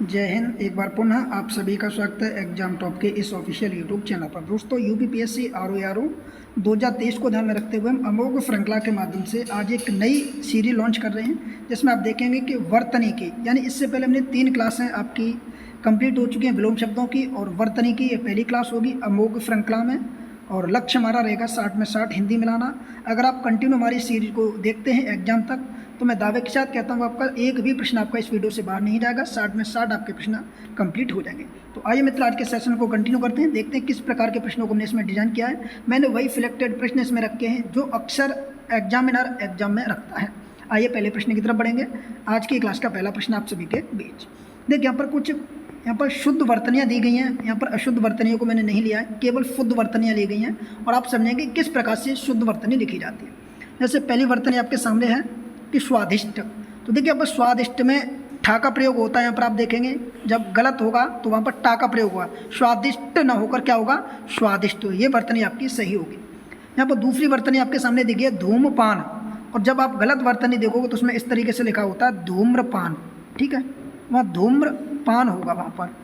जय हिंद। एक बार पुनः आप सभी का स्वागत है एग्जाम टॉप के इस ऑफिशियल यूट्यूब चैनल पर। दोस्तों, यूपीपीएससी आरओ 2023 को ध्यान में रखते हुए हम अमोघ श्रृंखला के माध्यम से आज एक नई सीरीज लॉन्च कर रहे हैं, जिसमें आप देखेंगे कि वर्तनी की, यानी इससे पहले हमने 3 क्लासें आपकी कंप्लीट हो चुकी हैं विलोम शब्दों की, और वर्तनी की ये पहली क्लास होगी अमोघ श्रृंखला में। और लक्ष्य हमारा रहेगा 60 में 60 हिंदी मिलाना। अगर आप कंटिन्यू हमारी सीरीज को देखते हैं एग्जाम तक, तो मैं दावे के साथ कहता हूँ आपका एक भी प्रश्न आपका इस वीडियो से बाहर नहीं जाएगा। 60 में 60 आपके प्रश्न कंप्लीट हो जाएंगे। तो आइए मित्र, आज के सेशन को कंटिन्यू करते हैं, देखते हैं किस प्रकार के प्रश्नों को हमने इसमें डिजाइन किया है। मैंने वही सिलेक्टेड प्रश्न इसमें रखे हैं जो अक्सर एग्जामिनर एग्जाम में रखता है। आइए पहले प्रश्न की तरफ बढ़ेंगे। आज की क्लास का पहला प्रश्न आप सभी के बीच देखिए, यहाँ पर शुद्ध वर्तनियाँ दी गई हैं। यहाँ पर अशुद्ध वर्तनियों को मैंने नहीं लिया है, केवल शुद्ध वर्तनियाँ ली गई हैं, और आप समझेंगे किस प्रकार से शुद्ध वर्तनी लिखी जाती है। जैसे पहली वर्तनी आपके सामने है कि स्वादिष्ट। तो देखिए, यहाँ पर स्वादिष्ट में ठा का प्रयोग होता है। यहाँ पर आप देखेंगे जब गलत होगा तो वहाँ पर टा का प्रयोग हुआ, स्वादिष्ट न होकर क्या होगा, स्वादिष्ट। ये वर्तनी आपकी सही होगी। यहाँ पर दूसरी वर्तनी आपके सामने देखिए, धूमपान, और जब आप गलत वर्तनी देखोगे तो उसमें इस तरीके से लिखा होता है धूम्रपान। ठीक है, वहाँ धूम्रपान होगा वहाँ पर।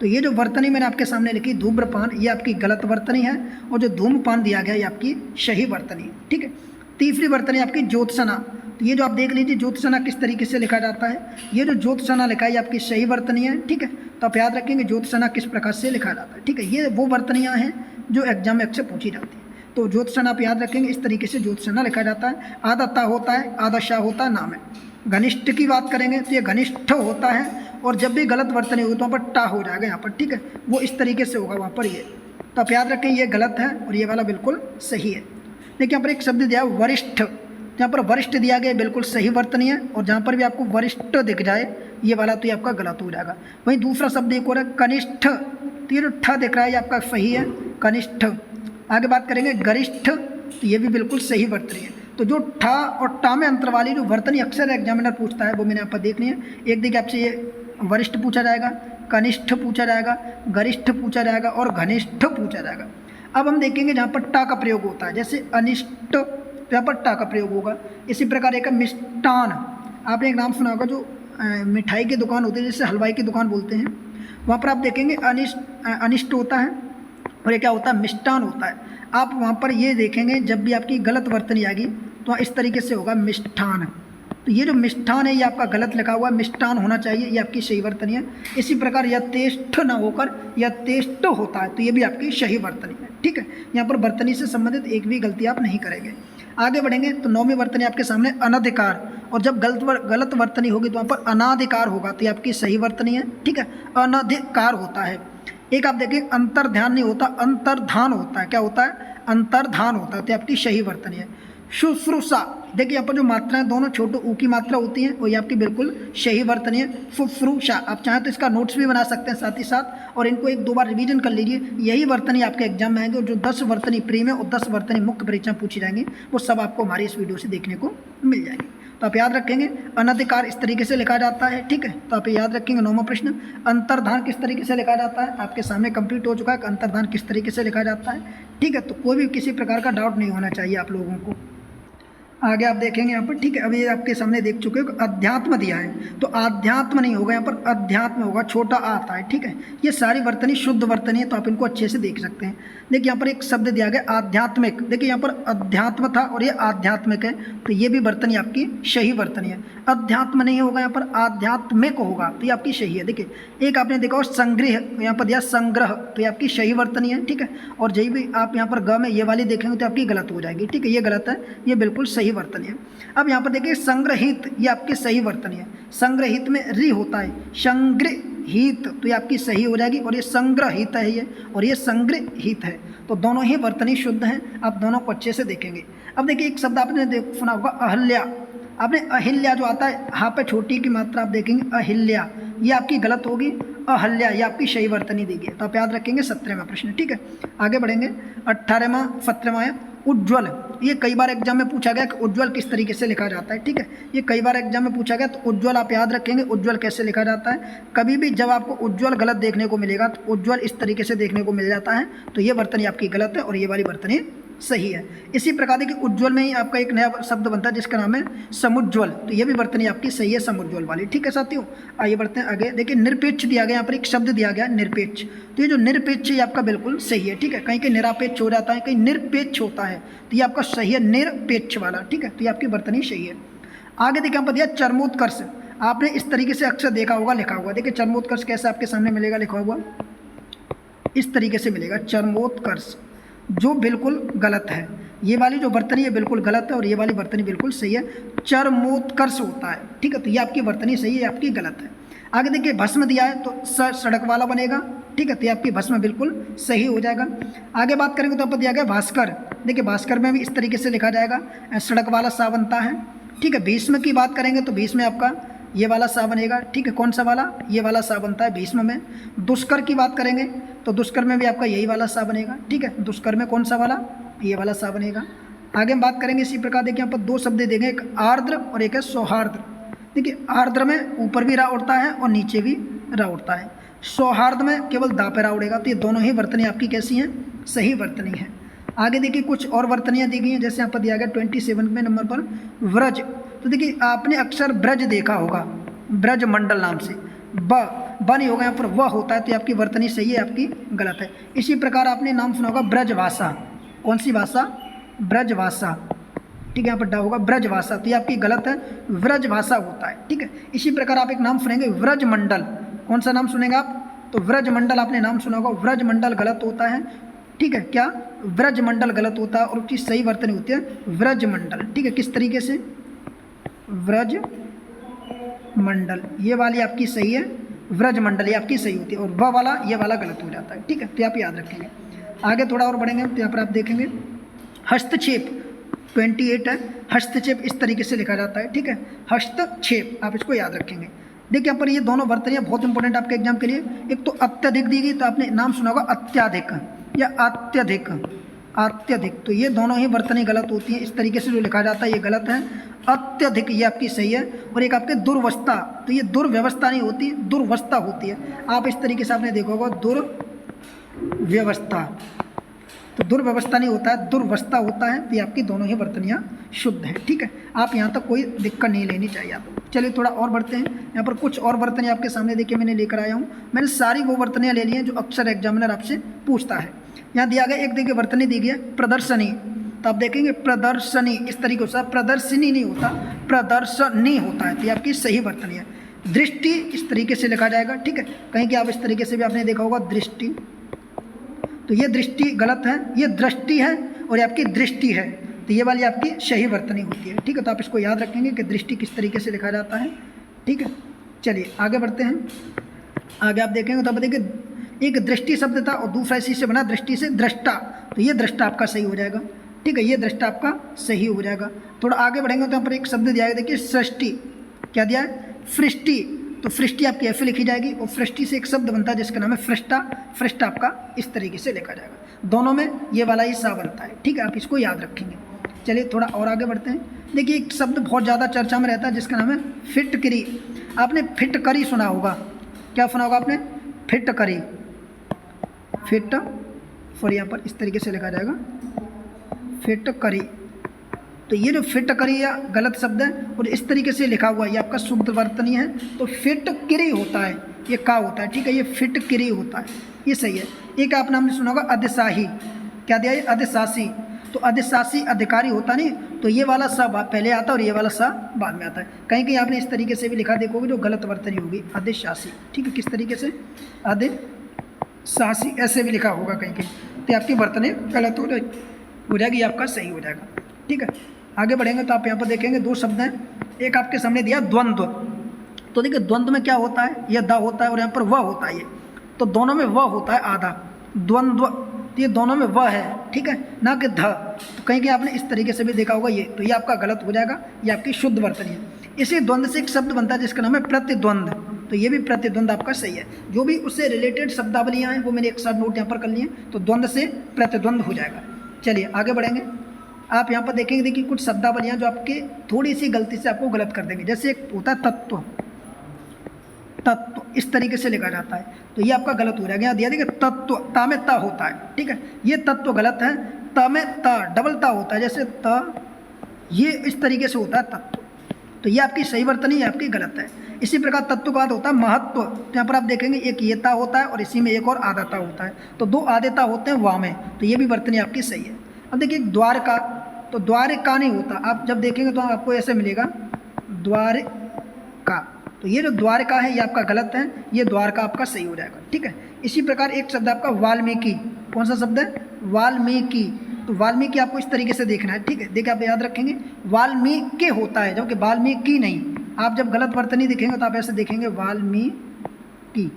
तो ये जो वर्तनी मैंने आपके सामने लिखी धूम्रपान, ये आपकी गलत वर्तनी है, और जो धूमपान दिया गया ये आपकी सही वर्तनी। ठीक है, तीसरी वर्तनी आपकी ज्योत्सना। तो ये जो आप देख लीजिए ज्योत्सना किस तरीके से लिखा जाता है। ये जो ज्योत्सना लिखा है ये आपकी सही वर्तनी है। ठीक है, तो आप याद रखेंगे ज्योत्सना किस प्रकार से लिखा जाता है। ठीक है, ये वो वर्तनियाँ हैं जो एग्जाम में अक्सर पूछी जाती है। तो ज्योत्सना आप याद रखेंगे, इस तरीके से ज्योत्सना लिखा जाता है। आधा ता होता है, आधा शाह होता है, नाम है। घनिष्ठ की बात करेंगे तो ये घनिष्ठ होता है, और जब भी गलत वर्तनी होगी तो वहाँ पर टा हो जाएगा यहाँ पर। ठीक है, वो इस तरीके से होगा वहाँ पर। ये तो आप याद रखें, ये गलत है और ये वाला बिल्कुल सही है। देखिए, यहाँ पर एक शब्द दिया है वरिष्ठ। जहाँ पर वरिष्ठ दिया गया बिल्कुल सही वर्तनी है, और जहाँ पर भी आपको वरिष्ठ दिख जाए ये वाला तो ये आपका गलत हो जाएगा। वहीं दूसरा शब्द एक और है कनिष्ठ। तो ये जो ठ दिख रहा है ये आपका सही है, कनिष्ठ। आगे बात करेंगे गरिष्ठ, तो ये भी बिल्कुल सही वर्तनी है। तो जो ठा और टा में अंतर वाली जो वर्तनी अक्सर एग्जामिनर पूछता है वो मैंने यहाँ पर देखनी है। एक देखिए, आपसे ये वरिष्ठ पूछा जाएगा, कनिष्ठ पूछा जाएगा, गरिष्ठ पूछा जाएगा और घनिष्ठ पूछा जाएगा। अब हम देखेंगे जहाँ पर टा का प्रयोग होता है, जैसे अनिष्ट, यहाँ पर टा का प्रयोग होगा। इसी प्रकार एक मिष्टान। आपने एक नाम सुना होगा, जो मिठाई की दुकान होती है, जैसे हलवाई की दुकान बोलते हैं, वहाँ पर आप देखेंगे अनिष्ट होता है, और ये क्या होता है, मिष्टान होता है। आप वहाँ पर ये देखेंगे जब भी आपकी गलत वर्तनी आएगी तो इस तरीके से होगा मिष्ठान। तो ये जो मिष्ठान है ये आपका गलत लिखा हुआ है, मिष्ठान होना चाहिए, ये आपकी सही वर्तनी है। इसी प्रकार यथेष्ट न होकर यथेष्ट होता है, तो ये भी आपकी सही वर्तनी है। ठीक है, यहाँ पर वर्तनी से संबंधित एक भी गलती आप नहीं करेंगे। आगे बढ़ेंगे तो 9वीं वर्तनी आपके सामने अनधिकार, और जब गलत वर्तनी होगी तो वहाँ पर अनाधिकार होगा, तो ये आपकी सही वर्तनी है। ठीक है, अनधिकार होता है। एक आप देखिए, अंतर्ध्यान नहीं होता, अंतर्धान होता है। क्या होता है, अंतर्धान होता है, तो आपकी सही वर्तनी है। शुश्रूषा, देखिए यहाँ पर जो मात्राएं दोनों छोटे ऊ की मात्रा होती हैं वो ये आपकी बिल्कुल सही वर्तनी है। शुश्रूषा, आप चाहें तो इसका नोट्स भी बना सकते हैं साथ ही साथ, और इनको 1-2 बार रिवीजन कर लीजिए। यही वर्तनी आपके एग्जाम में आएंगे, और जो 10 वर्तनी प्री में और 10 वर्तनी मुख्य परीक्षा पूछी जाएंगी वो सब आपको हमारी इस वीडियो से देखने को मिल जाएगी। तो आप याद रखेंगे अनधिकार इस तरीके से लिखा जाता है। ठीक है, तो आप याद रखेंगे। 9वां प्रश्न, अंतर्धान किस तरीके से लिखा जाता है, आपके सामने कंप्लीट हो चुका है कि अंतर्धान किस तरीके से लिखा जाता है। ठीक है, तो कोई भी किसी प्रकार का डाउट नहीं होना चाहिए आप लोगों को। आगे आप देखेंगे यहाँ पर। ठीक है, अभी आपके सामने देख चुके हो अध्यात्म दिया है, तो आध्यात्म नहीं होगा, यहाँ पर अध्यात्म होगा, छोटा आ आता है। ठीक है, ये सारी वर्तनी शुद्ध वर्तनी है, तो आप इनको अच्छे से देख सकते हैं। देखिए यहाँ पर एक शब्द दिया गया आध्यात्मिक। देखिए यहाँ पर अध्यात्म था और ये आध्यात्मिक है, तो ये भी वर्तनी आपकी सही वर्तनी है। अध्यात्म नहीं होगा, यहाँ पर आध्यात्मिक होगा, तो ये आपकी सही है। देखिए एक आपने देखा और संग्रह, यहाँ पर दिया संग्रह, तो ये आपकी सही वर्तनी है। ठीक है, और जब भी आप यहाँ पर ग में ये वाली देखेंगे तो आपकी गलत हो जाएगी। ठीक है, ये गलत है, ये बिल्कुल सही वर्तनी है। अब यहाँ पर देखिए संग्रहित, ये आपकी सही वर्तनी है। संग्रहित में रि होता है, संग्रहित, तो ये आपकी सही हो जाएगी, और ये संग्रहित है ये, और ये संग्रहित है, तो दोनों ही वर्तनी शुद्ध हैं। आप दोनों को अच्छे से देखेंगे। अब देखिए एक शब्द आपने सुना होगा अहल्या। आपने अहिल्या जो आता है, हाँ पे छोटी की मात्रा आप देखेंगे अहिल्या, ये आपकी गलत होगी। अहल्या ये आपकी सही वर्तनी देगी, तो आप याद रखेंगे। 17वां प्रश्न। ठीक है, आगे बढ़ेंगे। 18वां 17वां है उज्ज्वल। ये कई बार एग्जाम में पूछा गया कि उज्ज्वल किस तरीके से लिखा जाता है। ठीक है, ये कई बार एग्जाम में पूछा गया, तो उज्ज्वल आप याद रखेंगे उज्ज्वल कैसे लिखा जाता है। कभी भी जब आपको उज्ज्वल गलत देखने को मिलेगा तो उज्ज्वल इस तरीके से देखने को मिल जाता है, तो ये वर्तनी आपकी गलत है और ये वाली वर्तनी सही है। इसी प्रकार देखिए उज्ज्वल में ही आपका एक नया शब्द बनता है जिसका नाम है समुज्ज्वल, तो ये भी वर्तनी आपकी सही है समुज्ज्वल वाली। ठीक है साथियों, आइए बढ़ते हैं आगे। देखिए निरपेक्ष दिया गया, यहाँ पर एक शब्द दिया गया निरपेक्ष, तो ये जो निरपेक्ष है ये आपका बिल्कुल सही है। ठीक है, कहीं कहीं निरापेक्ष हो जाता है, कहीं निरपेक्ष होता है, तो ये आपका सही है निरपेक्ष वाला। ठीक है, तो ये आपकी वर्तनी सही है। आगे देखिए यहाँ पर दिया चरमोत्कर्ष, आपने इस तरीके से अक्सर देखा होगा लिखा हुआ। देखिए चरमोत्कर्ष कैसे आपके सामने मिलेगा लिखा हुआ, इस तरीके से मिलेगा चरमोत्कर्ष, जो बिल्कुल गलत है। ये वाली जो वर्तनी है बिल्कुल गलत है और ये वाली वर्तनी बिल्कुल सही है, चरमोत्कर्ष होता है। ठीक है, तो ये आपकी वर्तनी सही है, आपकी गलत है। आगे देखिए भस्म दिया है तो सड़क वाला बनेगा। ठीक है, तो ये आपकी भस्म बिल्कुल सही हो जाएगा। आगे बात करेंगे तो आपको दिया गया भास्कर, देखिए भास्कर में भी इस तरीके से लिखा जाएगा, सड़क वाला सा बनता है। ठीक है, भीष्म की बात करेंगे तो भीष्म आपका ये वाला सा बनेगा। ठीक है, कौन सा वाला, ये वाला सा बनता है भीष्म में। दुष्कर की बात करेंगे तो दुष्कर में भी आपका यही वाला सा बनेगा। ठीक है, दुष्कर में कौन सा वाला, ये वाला सा बनेगा। आगे हम बात करेंगे इसी प्रकार, देखिए यहाँ पर दो शब्द देंगे, एक आर्द्र और एक है सौहार्द्र। देखिए आर्द्र में ऊपर भी रा उड़ता है और नीचे भी रा उड़ता है, सौहार्द में केवल दा पे रा उड़ेगा। तो ये दोनों ही वर्तनी आपकी कैसी हैं, सही वर्तनी है। आगे देखिए कुछ और वर्तनियाँ दी गई हैं, जैसे यहाँ पर दिया गया 27वें नंबर पर व्रज, तो देखिए आपने अक्सर ब्रज देखा होगा, ब्रज मंडल नाम से, ब नहीं होगा, यहाँ पर वह होता है, तो आपकी वर्तनी सही है, आपकी गलत है। इसी प्रकार आपने नाम सुना होगा ब्रजभाषा, कौन सी भाषा, ब्रजभाषा। ठीक है, यहाँ पर डा होगा ब्रजभाषा, तो ये आपकी गलत है, व्रजभाषा होता है। ठीक है, इसी प्रकार आप एक नाम सुनेंगे व्रजमंडल, कौन सा नाम सुनेंगे आप, तो व्रजमंडल आपने नाम सुना होगा, व्रजमंडल गलत होता है। ठीक है, क्या व्रजमंडल गलत होता है और उसकी सही वर्तनी होती है व्रजमंडल। ठीक है, किस तरीके से, व्रजमंडल, ये वाली आपकी सही है, व्रजमंडल ये आपकी सही होती है, और वह वाला ये वाला गलत हो जाता है। ठीक है, तो आप याद रखेंगे। आगे थोड़ा और बढ़ेंगे तो यहाँ पर आप देखेंगे हस्तक्षेप 28 है, हस्तक्षेप इस तरीके से लिखा जाता है। ठीक है, हस्तक्षेप, आप इसको याद रखेंगे। देखिए यहाँ पर ये दोनों वर्तनियाँ बहुत इंपॉर्टेंट आपके एग्जाम के लिए। एक तो अत्यधिक दी गई, तो आपने नाम सुना होगा अत्याधिक या अत्यधिक, अत्यधिक, तो ये दोनों ही वर्तनी गलत होती हैं। इस तरीके से जो लिखा जाता है ये गलत है, अत्यधिक ये आपकी सही है। और एक आपके दुर्वस्था, तो ये दुर्व्यवस्था नहीं होती, दुर्वस्था होती है। आप इस तरीके से आपने देखा होगा दुर्व्यवस्था, तो दुर्व्यवस्था नहीं होता है, दुर्वस्था होता है। तो ये आपकी दोनों ही वर्तनियाँ शुद्ध हैं। ठीक है, आप यहाँ तक कोई दिक्कत नहीं लेनी चाहिए आपको। चलिए थोड़ा और बढ़ते हैं, यहाँ पर कुछ और वर्तनियाँ आपके सामने देखिए मैंने लेकर आया हूँ। मैंने सारी वो वर्तनियाँ ले ली हैं जो अक्सर एग्जामिनर आपसे पूछता है। यहाँ दिया गया, एक देखिए वर्तनी दी गई है प्रदर्शनी, तो आप देखेंगे प्रदर्शनी इस तरीके से, प्रदर्शनी नहीं होता, प्रदर्शनी होता है, तो ये आपकी सही वर्तनी है। दृष्टि इस तरीके से लिखा जाएगा। ठीक है, कहीं कि आप इस तरीके से भी आपने देखा होगा दृष्टि, तो ये दृष्टि गलत है, ये दृष्टि है और ये आपकी दृष्टि है, तो ये वाली आपकी सही वर्तनी होती है। ठीक है, तो आप इसको याद रखेंगे कि दृष्टि किस तरीके से लिखा जाता है। ठीक है, चलिए आगे बढ़ते हैं। आगे आप देखेंगे तो आप देखिए एक दृष्टि शब्द था और दूसरा इसी से बना दृष्टि से दृष्टा, तो ये दृष्टा आपका सही हो जाएगा। ठीक है, ये दृष्टा आपका सही हो जाएगा। थोड़ा आगे बढ़ेंगे तो यहाँ पर एक शब्द दिया है, देखिए सृष्टि, क्या दिया है, सृष्टि, तो सृष्टि आपकी ऐसे लिखी जाएगी और सृष्टि से एक शब्द बनता है जिसका नाम है फृष्टा, फृष्टा आपका इस तरीके से लिखा जाएगा। दोनों में ये वाला ही सा बनता है। ठीक है, आप इसको याद रखेंगे। चलिए थोड़ा और आगे बढ़ते हैं। देखिए एक शब्द बहुत ज़्यादा चर्चा में रहता है जिसका नाम है फिटकरी। आपने फिटकरी सुना होगा, क्या सुना होगा आपने, फिटकरी, फिट फॉर यहाँ पर इस तरीके से लिखा जाएगा फिटकरी, तो ये जो फिटकरी या गलत शब्द है और इस तरीके से लिखा हुआ है ये आपका शुद्ध वर्तनी है, तो फिटकरी होता है, ये का होता है। ठीक है, ये फिटकरी होता है, ये सही है। एक आपने हमने सुना होगा अधिशाही, क्या दिया है, अधिशासी, तो अधिशासी अधिकारी होता नहीं, तो ये वाला सा पहले आता है और ये वाला सा बाद में आता है। कहीं कहीं आपने इस तरीके से भी लिखा देखोगे जो गलत वर्तनी होगी, अधिशासी। ठीक है, किस तरीके से, अधिशासी ऐसे भी लिखा होगा कहीं कहीं, तो आपकी वर्तनी गलत हो जाएगी, आपका सही हो जाएगा। ठीक है, आगे बढ़ेंगे तो आप यहाँ पर देखेंगे दो शब्द हैं, एक आपके सामने दिया द्वंद्व, तो देखिए द्वंद्व में क्या होता है, यह द होता है और यहाँ पर वह होता है, ये तो दोनों में वह होता है आधा, द्वंद्व, तो ये दोनों में वह है। ठीक है, ना कि ध, तो कहीं कहीं आपने इस तरीके से भी देखा होगा ये, तो ये आपका गलत हो जाएगा, ये आपकी शुद्ध वर्तनी है। इसी द्वंद्व से एक शब्द बनता है जिसका नाम है प्रतिद्वंद, तो ये भी प्रतिद्वंद आपका सही है। जो भी उससे रिलेटेड शब्दावलियाँ हैं वो मैंने एक साथ नोट यहाँ पर कर लिए, तो द्वंद्व से प्रतिद्वंद हो जाएगा। चलिए आगे बढ़ेंगे। आप यहाँ पर देखेंगे, देखिए कुछ शब्दावलियाँ जो आपके थोड़ी सी गलती से आपको गलत कर देंगे। जैसे एक होता है तत्व, तत्व इस तरीके से लिखा जाता है, तो ये आपका गलत हो जाएगा। यहाँ दिया देखिए तत्व, ता में ता होता है, ठीक है, ये तत्व गलत है। ता में ता डबल ता होता है, जैसे ता, ये इस तरीके से होता है तत्व, तो ये आपकी सही वर्तनी, ये आपकी गलत है। इसी प्रकार तत्व का बाद होता है महत्व, तो यहाँ पर आप देखेंगे एक ये ता होता है और इसी में एक और आधा ता होता है, तो दो आधे ता होते हैं वा में, तो ये भी वर्तनी आपकी सही है। अब देखिए द्वारका, तो द्वारिका नहीं होता, आप जब देखेंगे तो आपको ऐसे मिलेगा द्वारिका, तो ये जो द्वारका है ये आपका गलत है, ये द्वारका आपका सही हो जाएगा, ठीक है। इसी प्रकार एक शब्द आपका वाल्मीकि, कौन सा शब्द है, वाल्मीकि, तो वाल्मीकि आपको इस तरीके से देखना है, ठीक है। देखिए आप याद रखेंगे वाल्मीकि होता है, जबकि वाल्मीकि नहीं। आप जब गलत वर्तनी दिखेंगे तो आप ऐसे देखेंगे वाल्मीकि,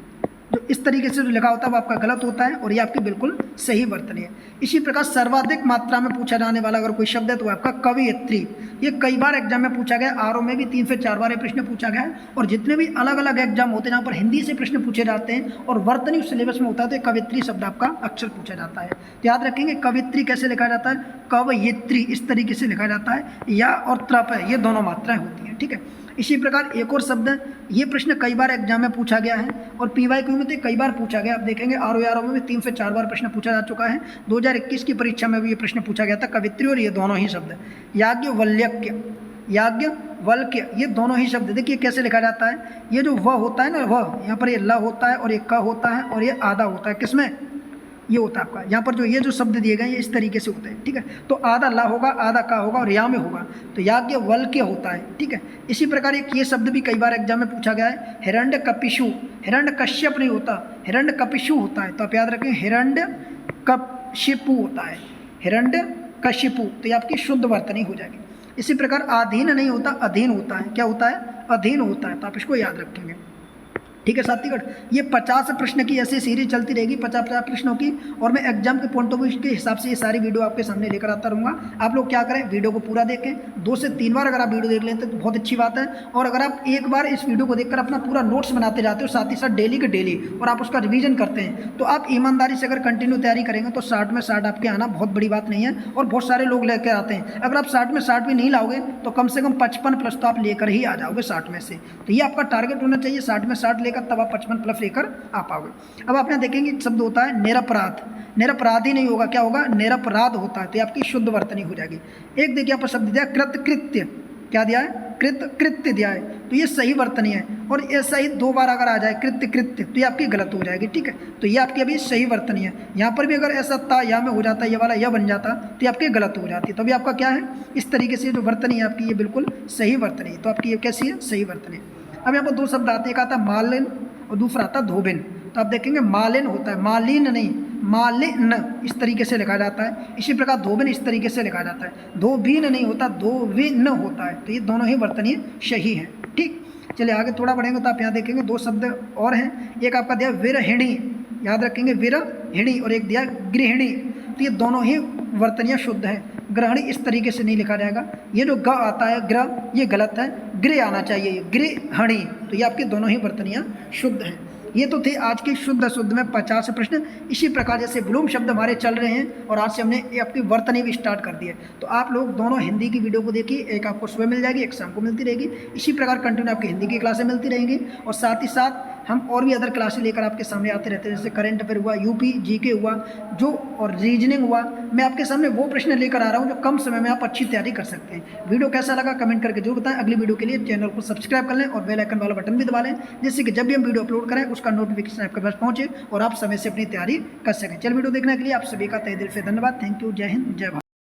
जो इस तरीके से जो लिखा होता है वो आपका गलत होता है, और ये आपकी बिल्कुल सही वर्तनी है। इसी प्रकार सर्वाधिक मात्रा में पूछा जाने वाला अगर कोई शब्द है तो आपका कवयित्री, ये कई बार एग्जाम में पूछा गया, आरओ में भी 3 से 4 बार ये प्रश्न पूछा गया है, और जितने भी अलग अलग एग्जाम होते हैं जहाँ पर हिंदी से प्रश्न पूछे जाते हैं और वर्तनी उस सिलेबस में होता है, तो कवयित्री शब्द आपका अक्षर पूछा जाता है। तो याद रखेंगे कवयित्री कैसे लिखा जाता है, कवयित्री इस तरीके से लिखा जाता है, या और त्रप है, ये दोनों मात्राएं होती हैं, ठीक है। इसी प्रकार एक और शब्द है, ये प्रश्न कई बार एग्जाम में पूछा गया है और पीवाईक्यू में तो कई बार पूछा गया। आप देखेंगे आरओ में भी 3 से 4 बार प्रश्न पूछा जा चुका है। 2021 की परीक्षा में भी ये प्रश्न पूछा गया था, कवित्री और ये दोनों ही शब्द है। याज्ञवल्क्य, याज्ञवल्क्य, ये दोनों ही शब्द, देखिए कैसे लिखा जाता है, ये जो व होता है ना, वह यहाँ पर ये ल होता है और ये क होता है और ये आधा होता है, किसमें, ये होता है आपका, यहाँ पर जो ये जो शब्द दिए गए ये इस तरीके से होते हैं, ठीक है। तो आधा ला होगा, आधा का होगा और या में होगा, तो याज्ञवल्क्य होता है, ठीक है। इसी प्रकार एक ये शब्द भी कई बार एग्जाम में पूछा गया है, हिरण्यकपिशु, हिरण्यकश्यप नहीं होता, हिरण्यकपिशु होता है, तो आप याद रखें हिरण्यकशिपु होता है, हिरण्यकशिपु, तो ये आपकी शुद्ध वर्तनी हो जाएगी। इसी प्रकार अधीन नहीं होता, अधीन होता है, क्या होता है, अधीन होता है, तो आप इसको याद रखेंगे, ठीक है साथीगढ़। ये 50 प्रश्न की ऐसी सीरीज चलती रहेगी, 50 प्रश्नों की, और मैं एग्जाम के पॉइंट ऑफ व्यू के हिसाब से ये सारी वीडियो आपके सामने लेकर आता रहूँगा। आप लोग क्या करें, वीडियो को पूरा देखें, 2 से 3 बार अगर आप वीडियो देख लेते तो बहुत अच्छी बात है, और अगर आप एक बार इस वीडियो को देखकर अपना पूरा नोट्स बनाते जाते हो, साथ ही साथ डेली के डेली, और आप उसका रिवीजन करते हैं, तो आप ईमानदारी से अगर कंटिन्यू तैयारी करेंगे तो 60 में 60 आपके आना बहुत बड़ी बात नहीं है, और बहुत सारे लोग लेकर आते हैं। अगर आप 60 में 60 भी नहीं लाओगे तो कम से कम 55 प्लस तो आप लेकर ही आ जाओगे 60 में से, तो ये आपका टारगेट होना चाहिए, 60 में 60 लेकर तब आप 55 प्लस लेकर आ पाओगे। अब आप यहाँ देखेंगे एक शब्द होता है निरपराध, निरपराधी नहीं होगा, क्या होगा, निरपराध होता है, तो ये आपकी शुद्ध वर्तनी हो जाएगी। एक देखिए यहाँ पर शब्द दिया कृतकृत्य, क्या दिया है, कृतकृत्य दिया है, तो ये सही वर्तनी है, और ऐसा ही 2 बार अगर आ जाए कृत्य, तो ये आपकी गलत हो जाएगी, ठीक है। तो ये आपकी अभी सही वर्तनी है। यहाँ पर भी अगर ऐसा ता या में हो जाता, ये वाला या बन जाता, तो ये आपकी गलत हो जाती, तो अभी आपका क्या है, इस तरीके से जो वर्तनी है आपकी ये बिल्कुल सही वर्तनी है, तो आपकी ये कैसी है, सही वर्तनी है। अब यहाँ पर 2 शब्द आते हैं, एक आता है मालिन और दूसरा आता है धोबिन, तो आप देखेंगे मालिन होता है, मालिन नहीं, मालिन इस तरीके से लिखा जाता है। इसी प्रकार धोबिन इस तरीके से लिखा जाता है, धोबिन नहीं होता, धोबिन होता है, तो ये दोनों ही वर्तनी सही हैं, ठीक। चलिए आगे थोड़ा बढ़ेंगे तो आप यहाँ देखेंगे 2 शब्द और हैं, एक आपका दिया विरहिणी, याद रखेंगे विरहिणी, और एक दिया गृहिणी, तो ये दोनों ही वर्तनियाँ शुद्ध हैं। ग्रहणी इस तरीके से नहीं लिखा जाएगा, ये जो ग आता है ग्रह, ये गलत है, गृह आना चाहिए, गृहणी, तो ये आपकी दोनों ही वर्तनियाँ शुद्ध हैं। ये तो थे आज के शुद्ध अशुद्ध में 50 प्रश्न। इसी प्रकार जैसे ब्लूम शब्द हमारे चल रहे हैं, और आज से हमने आपकी वर्तनी भी स्टार्ट कर दी है, तो आप लोग दोनों हिंदी की वीडियो को देखिए, एक आपको सुबह मिल जाएगी, एक शाम को मिलती रहेगी। इसी प्रकार कंटिन्यू आपकी हिंदी की क्लासें मिलती रहेंगी, और साथ ही साथ हम और भी अदर क्लासें लेकर आपके सामने आते रहते हैं, जैसे करंट अफेयर हुआ, यूपी जीके हुआ, जो और रीजनिंग हुआ। मैं आपके सामने वो प्रश्न लेकर आ रहा हूँ जो कम समय में आप अच्छी तैयारी कर सकते हैं। वीडियो कैसा लगा कमेंट करके जरूर बताएं। अगली वीडियो के लिए चैनल को सब्सक्राइब कर लें और बेल आइकन वाला बटन भी दबा लें, जिससे कि जब भी हम वीडियो अपलोड करें उसका नोटिफिकेशन आपके पास पहुंचे और आप समय से अपनी तैयारी कर सकें। चल वीडियो देखने के लिए आप सभी का तहे दिल से धन्यवाद। थैंक यू, जय हिंद, जय भारत।